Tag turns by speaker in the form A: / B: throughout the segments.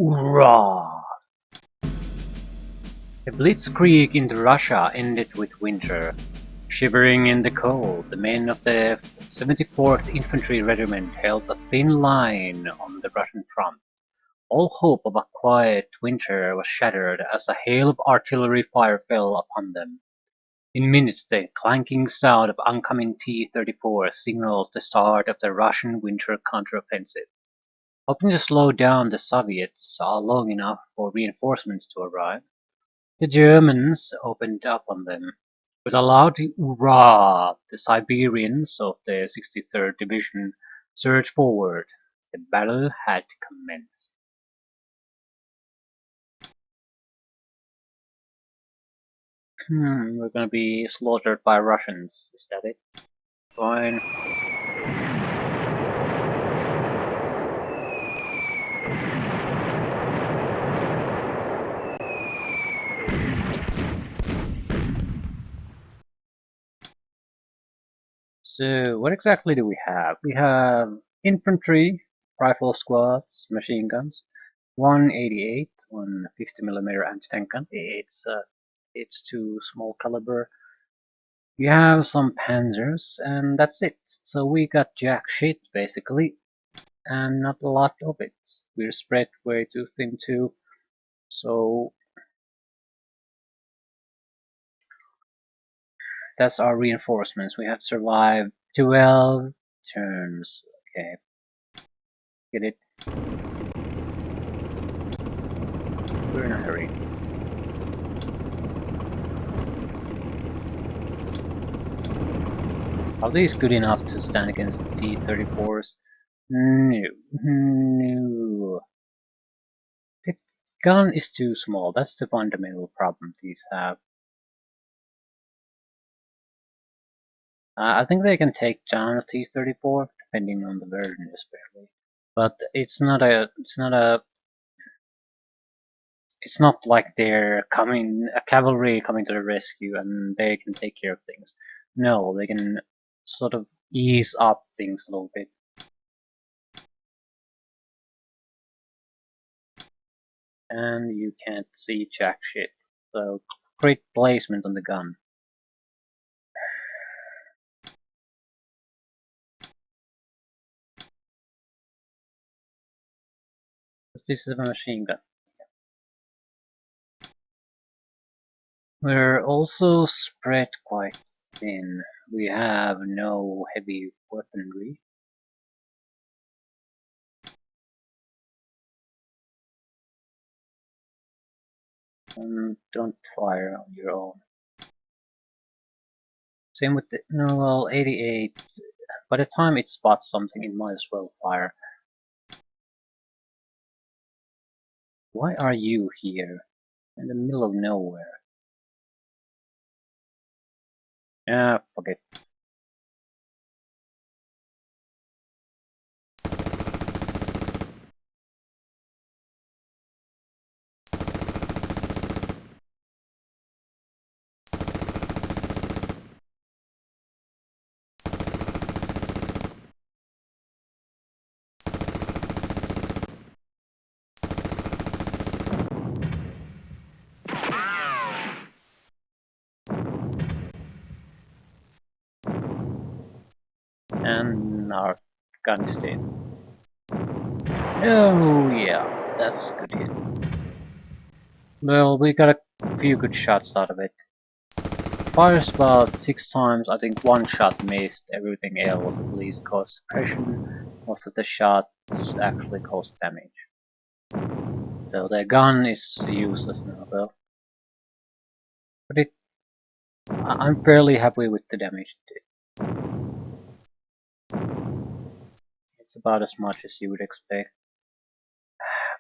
A: Uraah! The blitzkrieg into Russia ended with winter. Shivering in the cold, the men of the 74th Infantry Regiment held a thin line on the Russian front. All hope of a quiet winter was shattered as a hail of artillery fire fell upon them. In minutes the clanking sound of oncoming T-34 signaled the start of the Russian winter counteroffensive. Hoping to slow down the Soviets long enough for reinforcements to arrive, the Germans opened up on them. With a loud hurrah, the Siberians of the 63rd Division surged forward. The battle had commenced. We're gonna be slaughtered by Russians, is that it? Fine. So, what exactly do we have? We have infantry, rifle squads, machine guns, 188 on 50mm anti-tank gun. It's too small caliber. You have some Panthers, and that's it. So we got jack shit basically, and not a lot of it. We're spread way too thin too. So that's our reinforcements. We have survived 12 turns. Okay, get it? We're in a hurry. Are these good enough to stand against T-34s? No. No. The gun is too small. That's the fundamental problem these have. I think they can take down a T-34, depending on the version especially. But it's not like they're a cavalry coming to the rescue and they can take care of things. No, they can sort of ease up things a little bit. And you can't see jack shit. So great placement on the gun. This is a machine gun. We're also spread quite thin. We have no heavy weaponry. Don't fire on your own. Same with the well, 88. By the time it spots something, it might as well fire. Why are you here? In the middle of nowhere. Ah, fuck it. And our gun is dead. Oh yeah, that's good hit. Well, we got a few good shots out of it. Fires about 6 times, I think one shot missed, everything else at least caused suppression. Most of the shots actually caused damage. So the gun is useless now though. But I'm fairly happy with the damage it did. It's about as much as you would expect.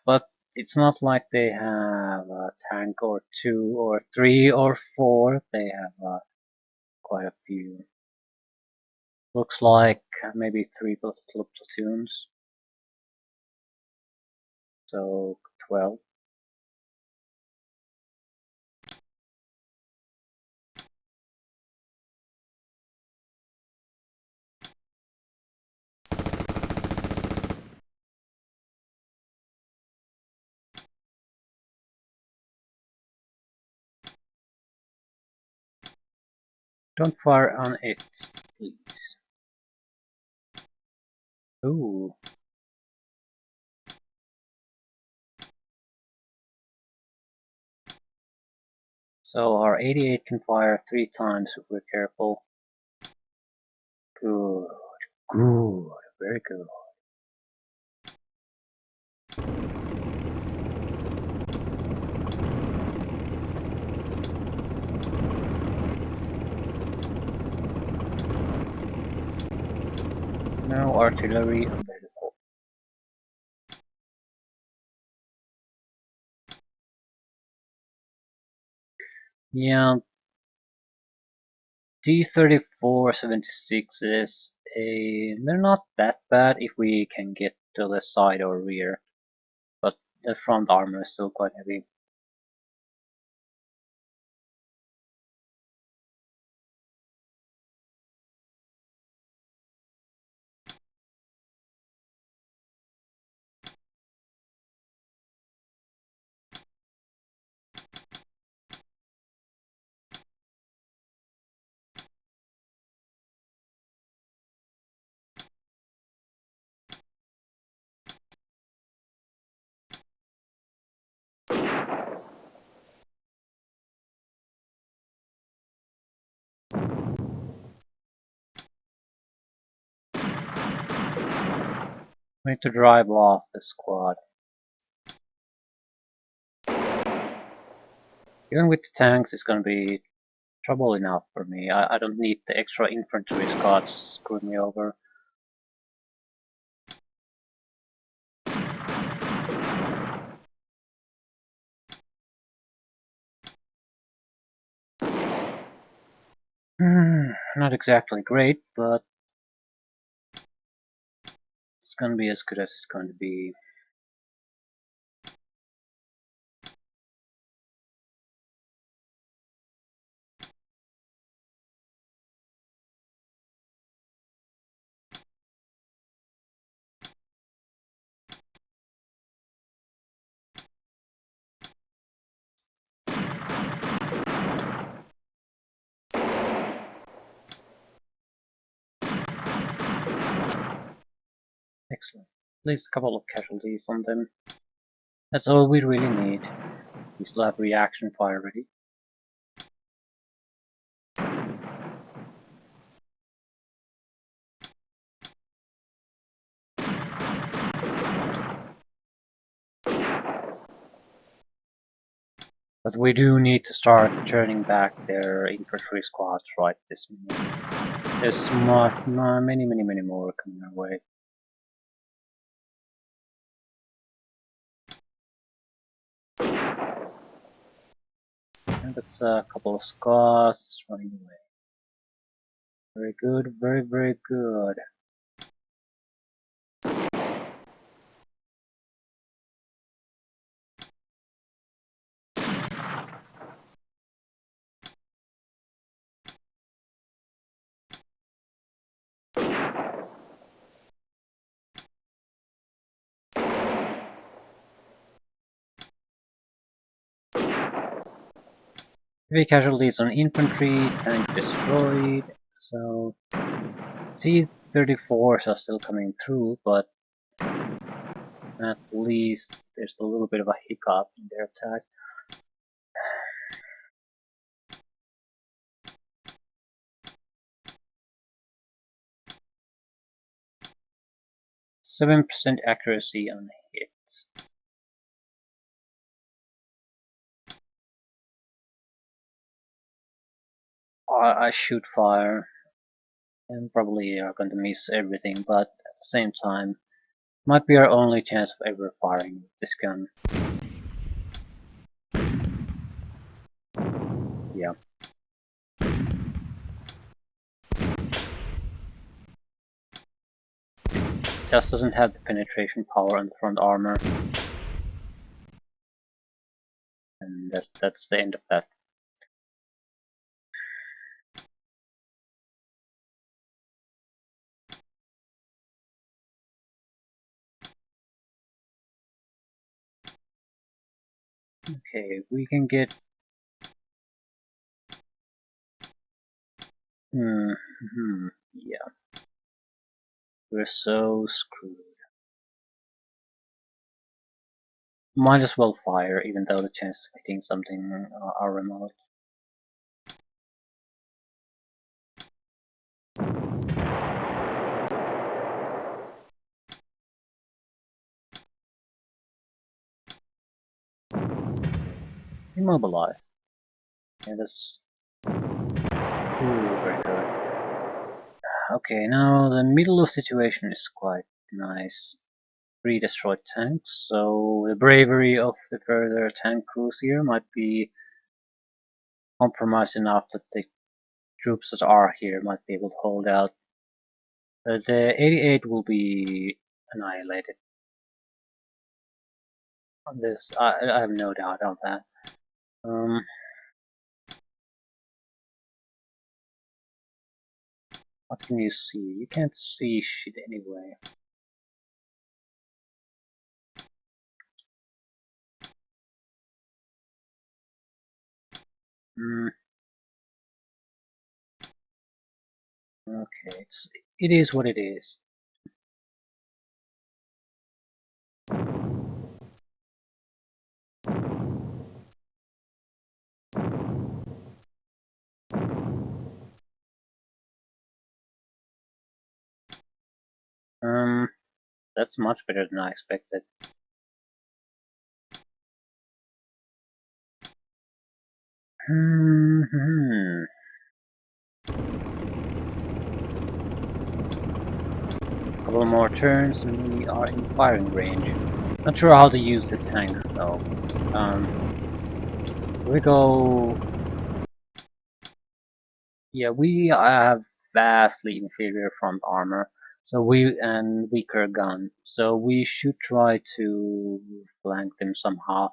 A: But it's not like they have a tank or 2 or 3 or 4, they have quite a few. Looks like maybe 3 platoons. So 12. Don't fire on it, please. Ooh. So our 88 can fire 3 times if we're careful. Good. Good. Very good. Now artillery available. Yeah, D-34-76 is they're not that bad if we can get to the side or rear, but the front armor is still quite heavy. We need to drive off the squad. Even with the tanks, it's gonna be trouble enough for me. I don't need the extra infantry squads screwing me over. Not exactly great, but it's gonna be as good as it's going to be. Excellent. At least a couple of casualties on them. That's all we really need. We still have reaction fire ready. But we do need to start turning back their infantry squads right this minute. There's many more coming our way. And that's a couple of squads running away. Very good, very good. Heavy casualties on infantry, tank destroyed, so T-34s are still coming through, but at least there's a little bit of a hiccup in their attack. 7% accuracy on hits. I shoot fire and probably are going to miss everything, but at the same time, might be our only chance of ever firing with this gun. Yeah. Just doesn't have the penetration power on the front armor. And that's the end of that. Okay, we can get Yeah, we're so screwed. Might as well fire, even though the chances of hitting something are remote. Immobilize. Yeah, that's very good. Okay, now the middle of situation is quite nice. 3 destroyed tanks, so the bravery of the further tank crews here might be compromised enough that the troops that are here might be able to hold out. The 88 will be annihilated. This, I have no doubt on that. What can you see? You can't see shit anyway. Okay, it is what it is. That's much better than I expected. Couple more turns and we are in firing range. Not sure how to use the tanks though. We go. Yeah, we have vastly inferior front armor, so and weaker gun. So we should try to flank them somehow.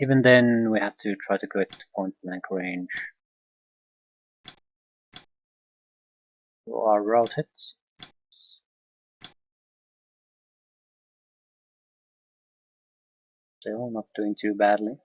A: Even then, we have to try to get to point blank range. Our route hits. Still not doing too badly.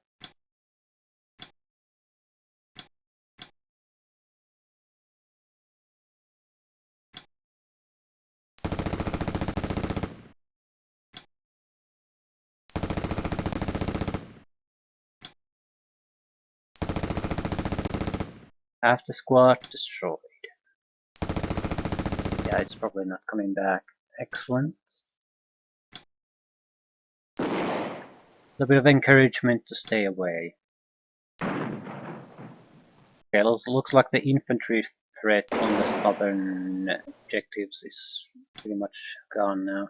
A: Half the squad destroyed. Yeah, it's probably not coming back. Excellent. A bit of encouragement to stay away. Okay, looks like the infantry threat on the southern objectives is pretty much gone now.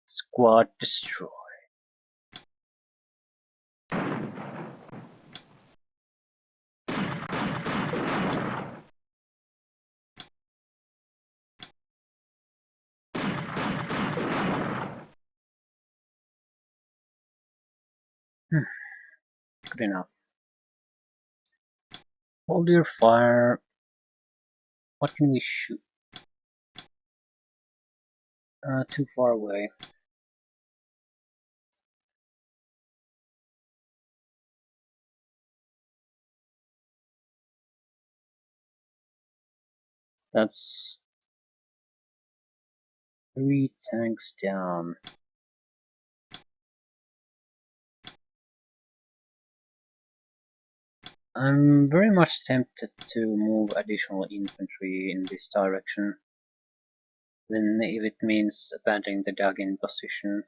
A: Squad destroyed. Good enough. Hold your fire. What can we shoot? Too far away. That's 3 tanks down. I'm very much tempted to move additional infantry in this direction, even if it means abandoning the dug-in position.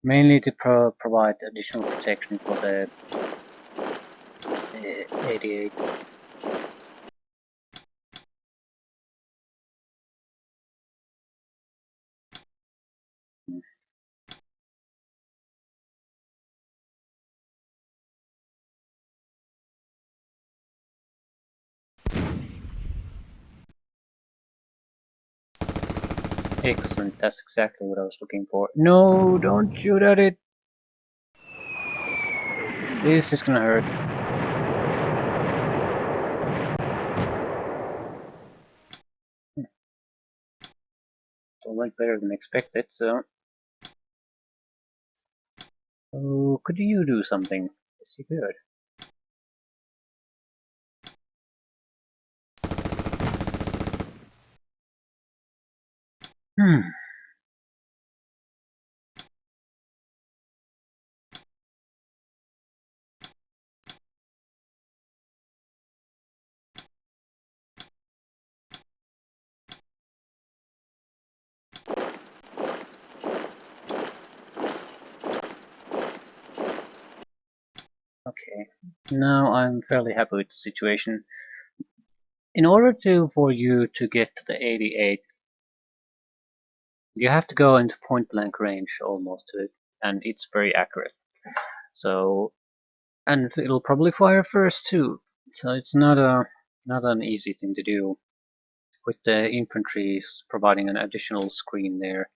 A: Mainly to provide additional protection for the 88. Excellent, that's exactly what I was looking for. No, don't shoot at it! This is gonna hurt. So went better than expected, so... Oh, could you do something? Yes, you could. Hmm. Okay. Now I'm fairly happy with the situation. In order for you to get to the 88, you have to go into point blank range almost to it, and it's very accurate. So, and it'll probably fire first too. So it's not an easy thing to do. With the infantry providing an additional screen there,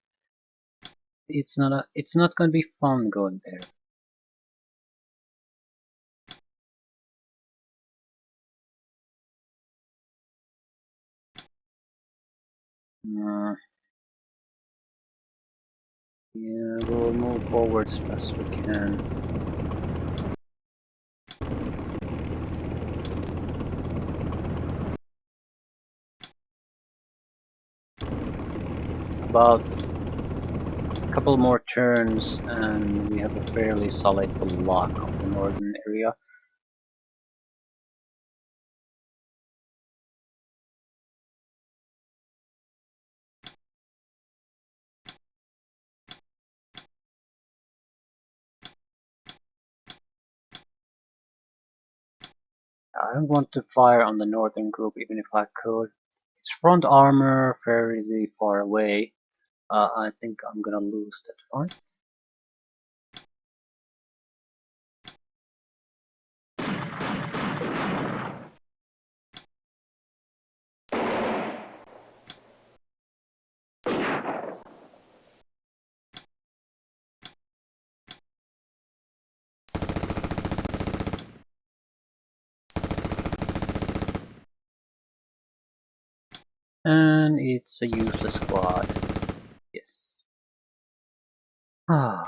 A: it's not going to be fun going there. Uh, yeah, we'll move forward as fast as we can. About a couple more turns and we have a fairly solid block of the northern area. I don't want to fire on the northern group even if I could. Its front armor fairly far away. I think I'm gonna lose that fight. And it's a useless squad. Yes. Ah.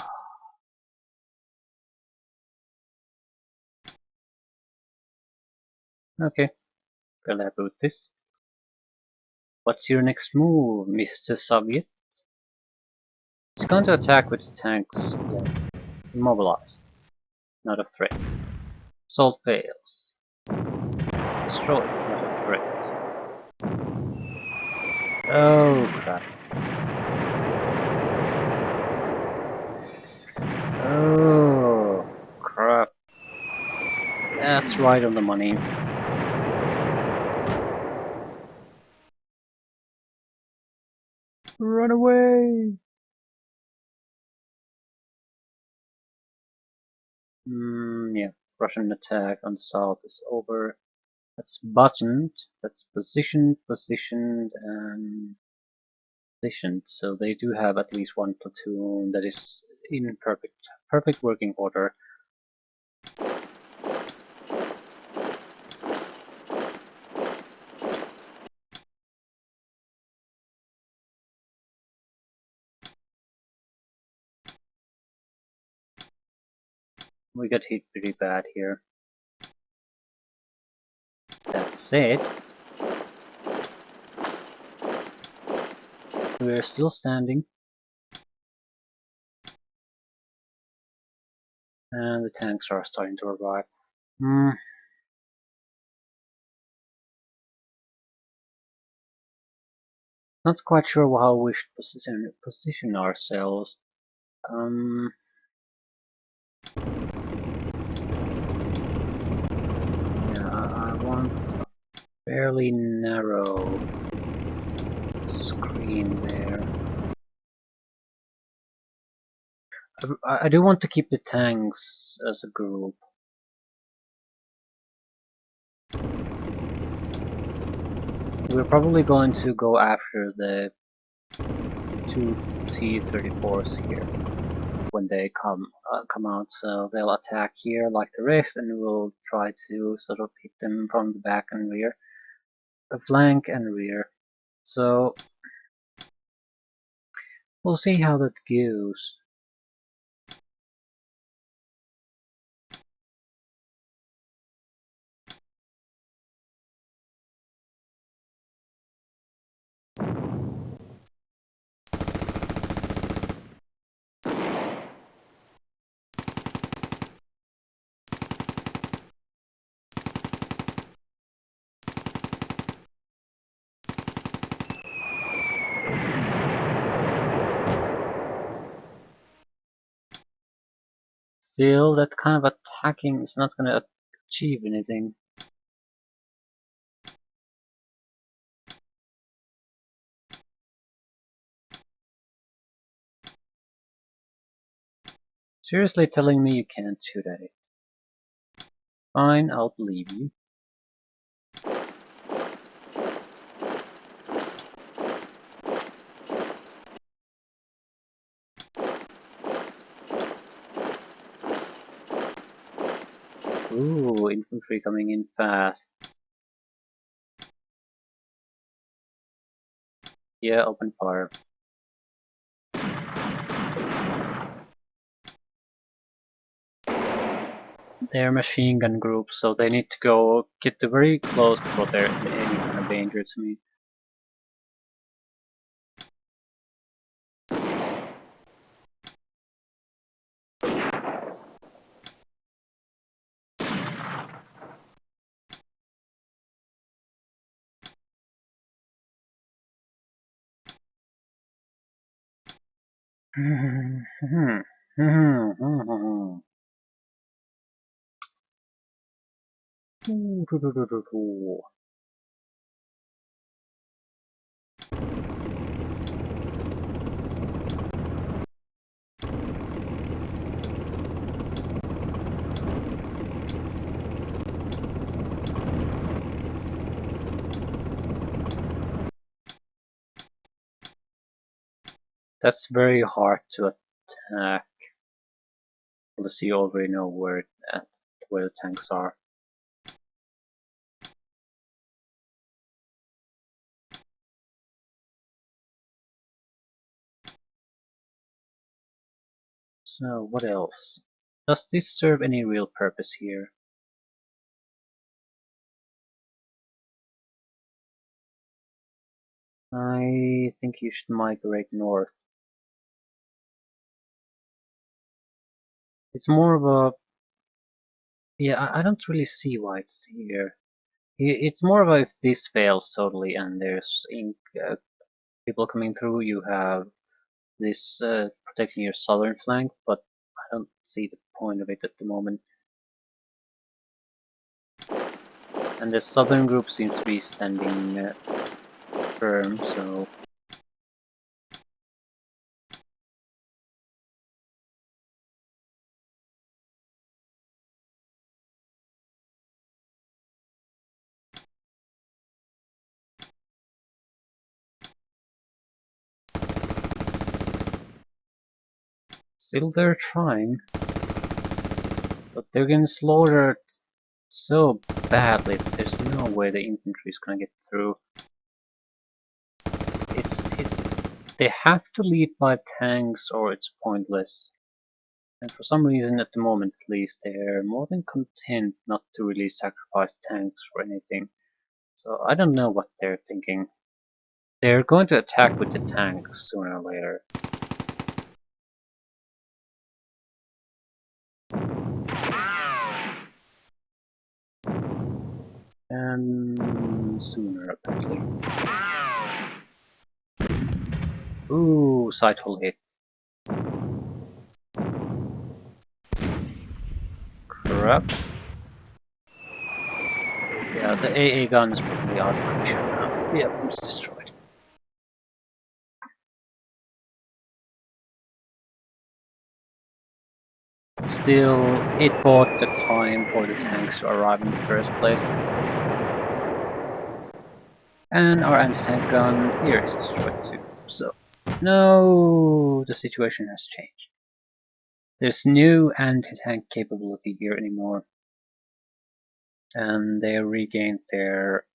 A: Okay. Fairly happy with this. What's your next move, Mr. Soviet? It's going to attack with the tanks. Yeah. Immobilized. Not a threat. Assault fails. Destroyed. Not a threat. Oh crap. Oh crap. That's right on the money. Run away! Yeah, Russian attack on south is over. That's buttoned, that's positioned, and positioned. So they do have at least one platoon that is in perfect working order. We got hit pretty bad here. That said, we're still standing. And the tanks are starting to arrive. Not quite sure how we should position ourselves. Yeah, I want a fairly narrow screen there. I do want to keep the tanks as a group. We're probably going to go after the two T-34s here when they come out. So they'll attack here like the rest, and we'll try to sort of hit them from the back and rear, flank and rear. So We'll see how that goes. Still, that kind of attacking is not going to achieve anything. Seriously telling me you can't shoot at it? Fine, I'll believe you. Ooh, infantry coming in fast. Yeah, open fire. They're machine gun groups, so they need to get to very close before they're in any kind of danger to me. That's very hard to attack. Unless you already know where the tanks are. So what else? Does this serve any real purpose here? I think you should migrate north. It's more of a... Yeah, I don't really see why it's here. It's more of a if this fails totally and there's people coming through, you have this protecting your southern flank, but I don't see the point of it at the moment. And the southern group seems to be standing firm, so... Still they're trying. But they're getting slaughtered so badly that there's no way the infantry is gonna get through. They have to lead by tanks or it's pointless. And for some reason, at the moment at least, they're more than content not to really sacrifice tanks for anything. So I don't know what they're thinking. They're going to attack with the tanks sooner or later. And sooner, apparently. Ooh, sight hole hit. Crap. Yeah, the AA gun is probably out of commission now. Yeah, it's destroyed. Still, it bought the time for the tanks to arrive in the first place. And our anti-tank gun here is destroyed too. So, no, the situation has changed. There's no anti-tank capability here anymore. And they regained their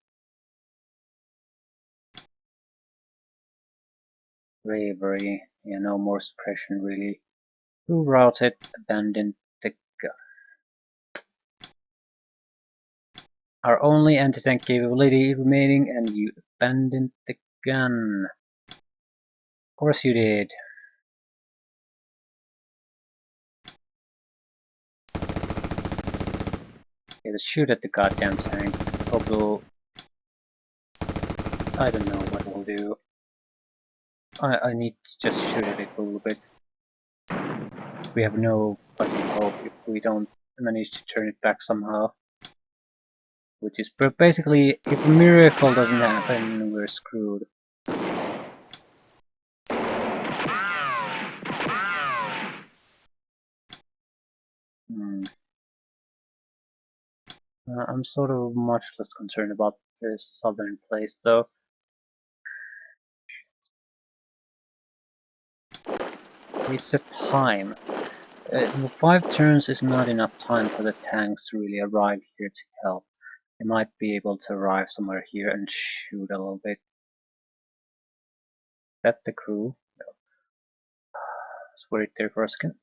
A: bravery. Yeah, no more suppression really. Who routed? Abandoned the gun. Our only anti-tank capability remaining, and you abandoned the gun. Of course you did. Yeah, let's shoot at the goddamn tank. Hope it'll... I don't know what it'll do. I need to just shoot at it a little bit. We have no fucking hope if we don't manage to turn it back somehow. Which is basically, if a miracle doesn't happen, we're screwed. I'm sort of much less concerned about this southern place though. It's a time. 5 turns is not enough time for the tanks to really arrive here to help. They might be able to arrive somewhere here and shoot a little bit. Is that the crew? No. Let's wait there for a second.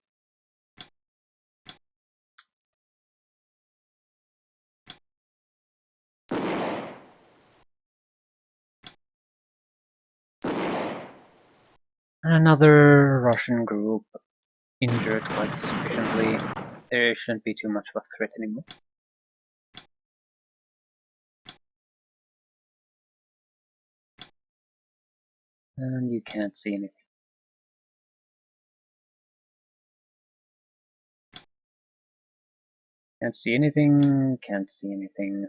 A: Another Russian group injured quite sufficiently. There shouldn't be too much of a threat anymore. And you can't see anything. Can't see anything, can't see anything.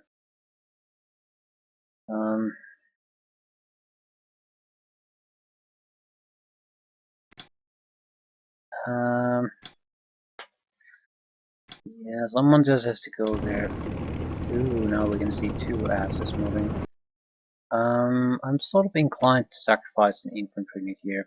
A: Yeah, someone just has to go there. Ooh, now we can see 2 asses moving. I'm sort of inclined to sacrifice an infantry unit here.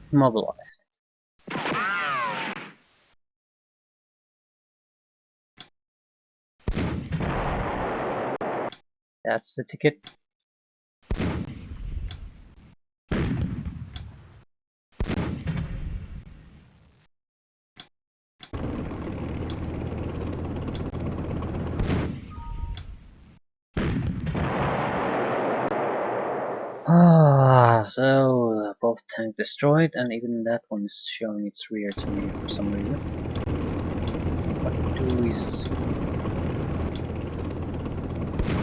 A: Mobilized. That's the ticket. So both tank destroyed, and even that one is showing its rear to me for some reason. What do we see?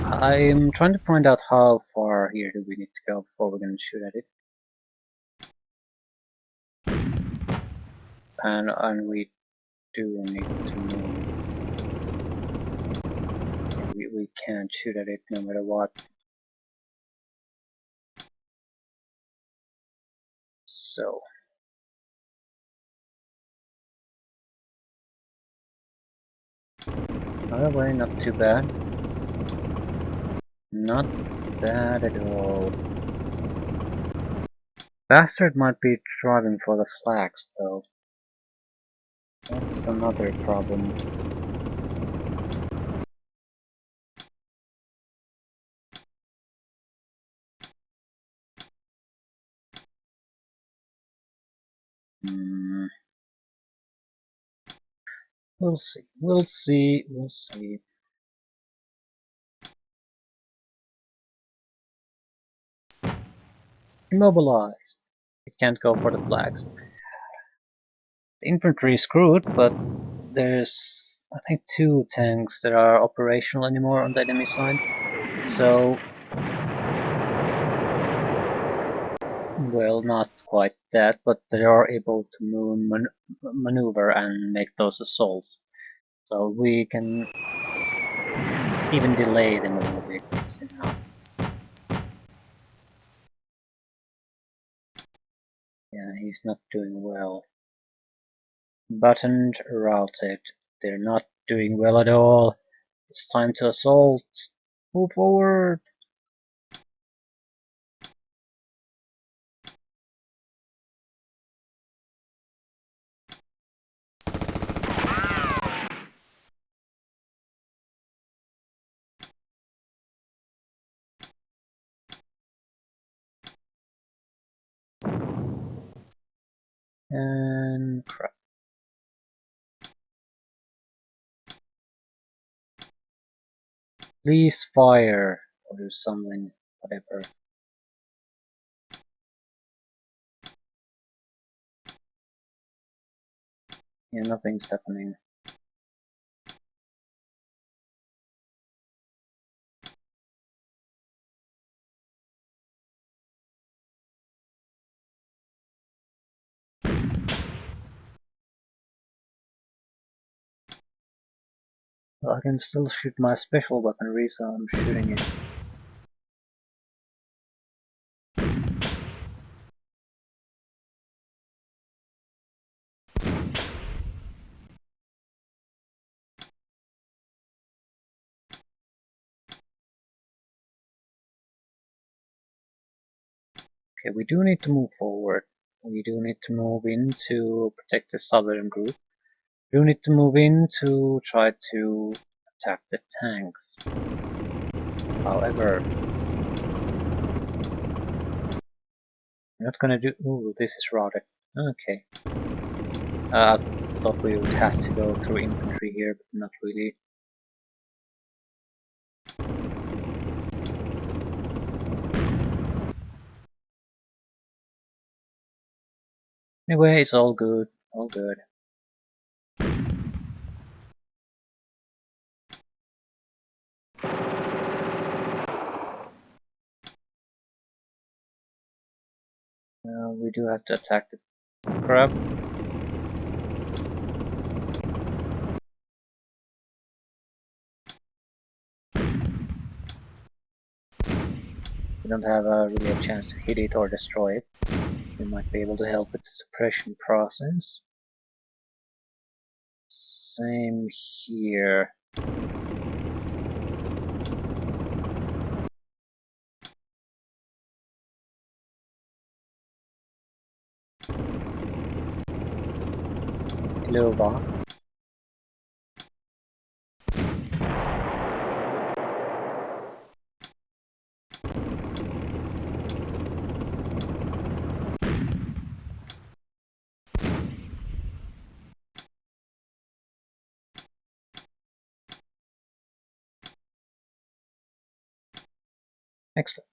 A: I'm trying to find out how far here do we need to go before we're gonna shoot at it. And we do need to move. We can't shoot at it no matter what. So by the way, not too bad. Not bad at all. Bastard might be driving for the flags though. That's another problem. We'll see. We'll see. We'll see. Immobilized. It can't go for the flags. The infantry is screwed, but there's I think 2 tanks that are operational anymore on the enemy side. So, well, not quite that, but they are able to move, maneuver and make those assaults. So we can even delay them a little bit. That's enough. Yeah, he's not doing well. Buttoned, routed. They're not doing well at all. It's time to assault. Move forward. And crap. Please fire or do something, whatever. Yeah, nothing's happening. Well, I can still shoot my special weaponry, so I'm shooting it. Okay, we do need to move forward. We do need to move in to protect the southern group. We do need to move in to try to attack the tanks. However, we're not gonna do... Ooh, this is routed. Okay. I thought we would have to go through infantry here, but not really. Anyway, it's all good. All good. We do have to attack the crab. We don't have really a chance to hit it or destroy it. We might be able to help with the suppression process. Same here. Uraah. Excellent.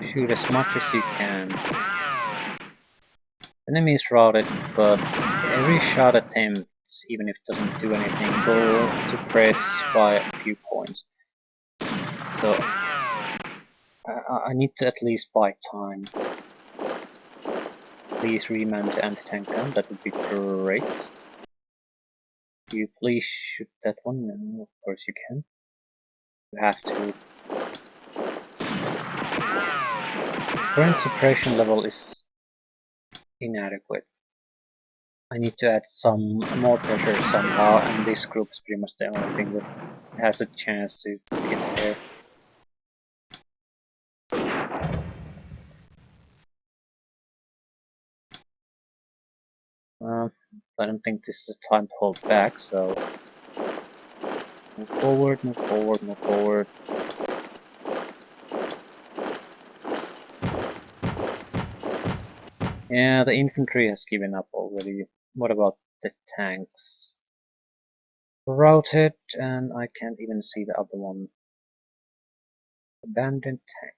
A: Shoot as much as you can. The enemy is routed, but every shot attempt, even if it doesn't do anything, will suppress by a few points. So I need to at least buy time. Please reman the anti-tank gun, that would be great. You please shoot that one? No, of course you can. You have to. Current suppression level is inadequate. I need to add some more pressure somehow, and this group is pretty much the only thing that has a chance to get there. I don't think this is the time to hold back, so move forward, move forward, move forward. Yeah, the infantry has given up already. What about the tanks? Routed, and I can't even see the other one. Abandoned tank.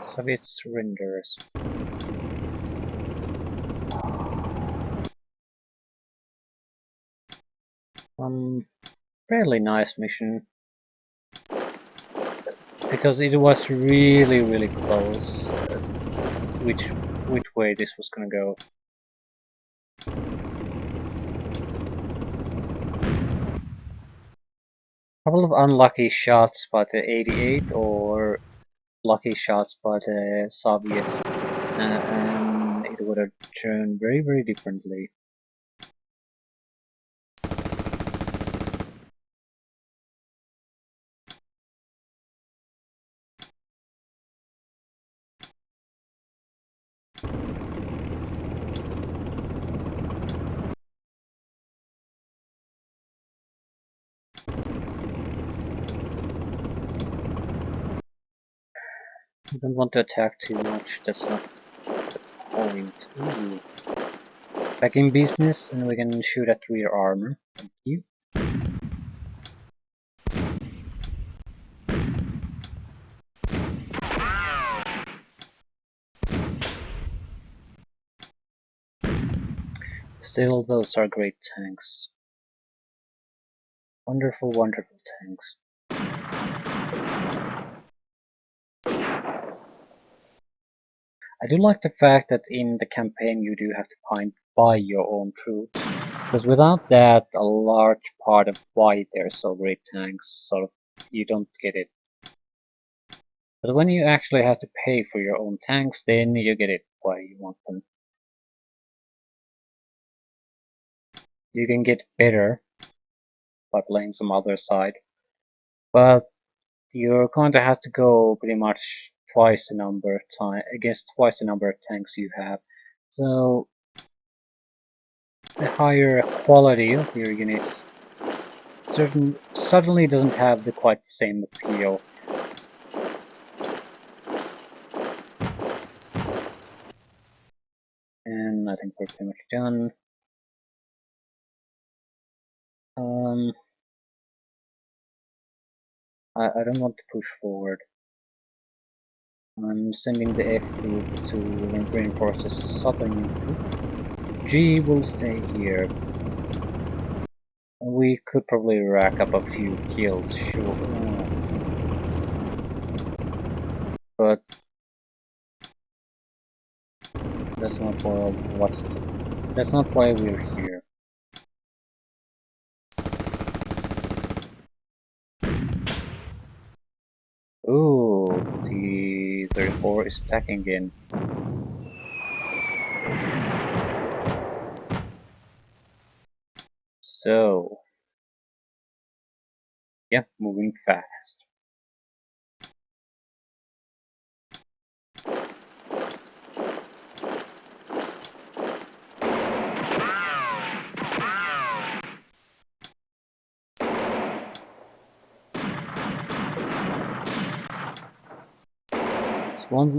A: Soviet surrenders. Fairly nice mission. Because it was really close which way this was gonna go. Couple of unlucky shots by the 88 or lucky shots by the Soviets, and it would have turned very differently. You don't want to attack too much, that's not the point. Ooh. Back in business, and we can shoot at rear armor. Thank you. Still, those are great tanks. Wonderful tanks. I do like the fact that in the campaign you do have to buy your own troops, because without that, a large part of why they're so great tanks, sort of, you don't get it. But when you actually have to pay for your own tanks, then you get it why you want them. You can get better by playing some other side, but you're going to have to go pretty much twice the number of time against twice the number of tanks you have. So the higher quality of your units suddenly doesn't have the quite the same appeal. And I think we're pretty much done. I don't want to push forward. I'm sending the F group to reinforce the southern infantry. G will stay here. We could probably rack up a few kills, sure. But that's not that's not why we're here. Ooh, the 34 is attacking again. So, yeah, moving fast. This won't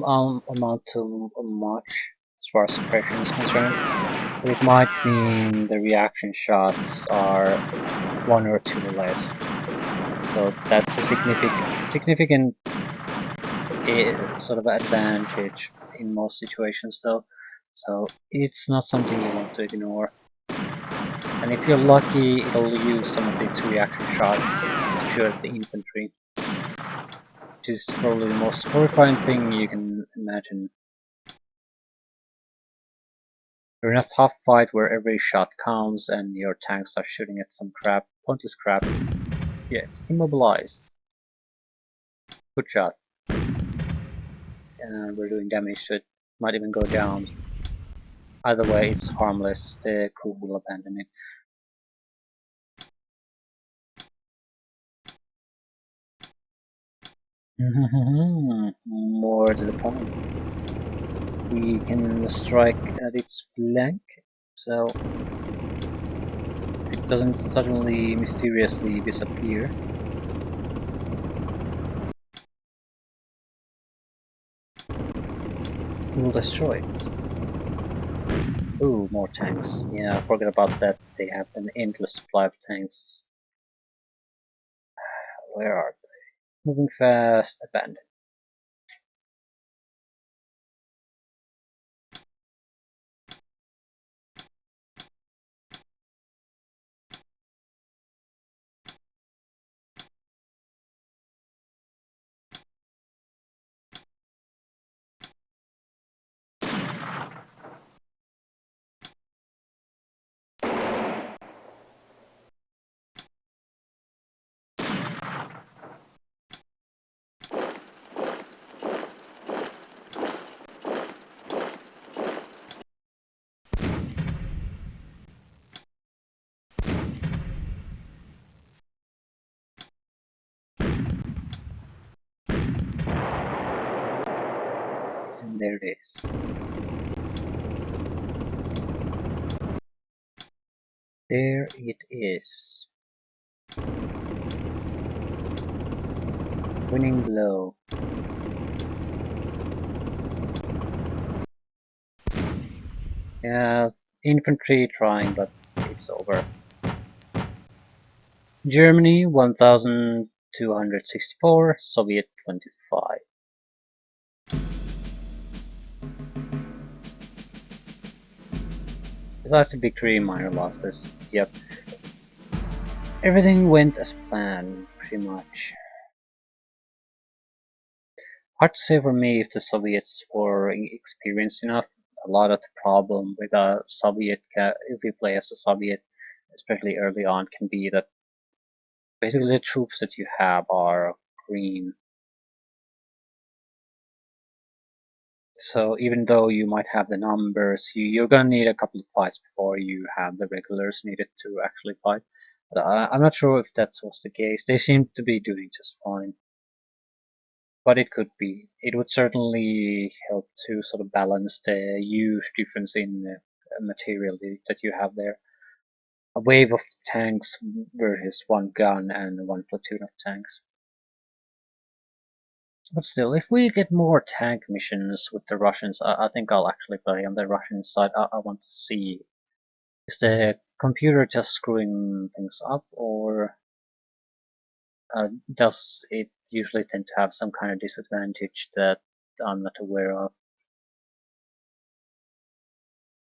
A: amount to much as far as suppression is concerned, but it might mean the reaction shots are one or two less. So that's a significant sort of advantage in most situations, though. So it's not something you want to ignore. And if you're lucky, it'll use some of its reaction shots to shoot at the infantry, which is probably the most horrifying thing you can imagine. You're in a tough fight where every shot counts and your tanks are shooting at some pointless crap. Yes, immobilize. Good shot. And we're doing damage to it. Might even go down. Either way, it's harmless. The crew will abandon it. More to the point. We can strike at its flank, so it doesn't suddenly mysteriously disappear. We'll destroy it. Ooh, more tanks. Yeah, forget about that. They have an endless supply of tanks. Where are they? Moving fast, abandoned. There it is. There it is. Winning blow. Yeah, infantry trying, but it's over. Germany 1264, Soviet 25. Besides the victory, minor losses. Yep. Everything went as planned, pretty much. Hard to say for me if the Soviets were experienced enough. A lot of the problem with a Soviet, if we play as a Soviet, especially early on, can be that basically the troops that you have are green. So even though you might have the numbers, you're gonna need a couple of fights before you have the regulars needed to actually fight. But I'm not sure if that was the case. They seem to be doing just fine. But it could be. It would certainly help to sort of balance the huge difference in material that you have there. A wave of tanks versus one gun and one platoon of tanks. But still, if we get more tank missions with the Russians, I think I'll actually play on the Russian side. I want to see, is the computer just screwing things up, or does it usually tend to have some kind of disadvantage that I'm not aware of?